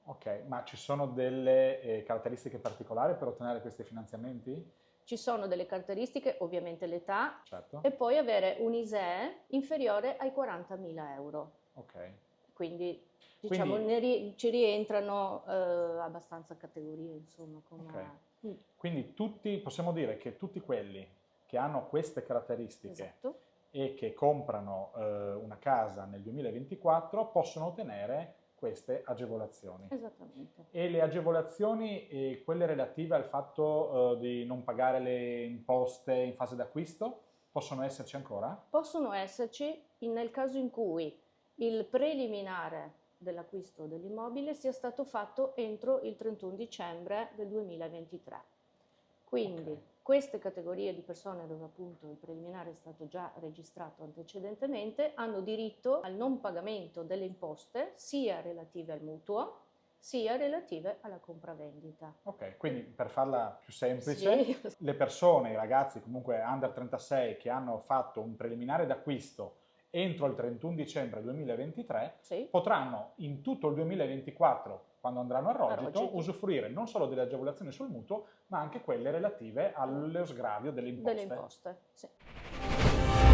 Ok, ma ci sono delle caratteristiche particolari per ottenere questi finanziamenti? Ci sono delle caratteristiche, ovviamente l'età, Certo. e poi avere un ISEE inferiore ai 40.000 euro. Ok. Quindi diciamo Quindi, ci rientrano abbastanza categorie, insomma, ok. come... Quindi tutti, possiamo dire che tutti quelli che hanno queste caratteristiche Esatto, e che comprano una casa nel 2024 possono ottenere queste agevolazioni. esattamente. E le agevolazioni, quelle relative al fatto di non pagare le imposte in fase d'acquisto, possono esserci ancora? Possono esserci nel caso in cui il preliminare dell'acquisto dell'immobile sia stato fatto entro il 31 dicembre del 2023. Ok, Quindi queste categorie di persone dove appunto il preliminare è stato già registrato antecedentemente hanno diritto al non pagamento delle imposte sia relative al mutuo sia relative alla compravendita. ok, quindi per farla più semplice, Sì, le persone, i ragazzi comunque under 36 che hanno fatto un preliminare d'acquisto entro il 31 dicembre 2023 sì, potranno in tutto il 2024, quando andranno a a rogito, rogito. usufruire non solo delle agevolazioni sul mutuo, ma anche quelle relative allo sgravio delle Delle imposte. imposte, sì.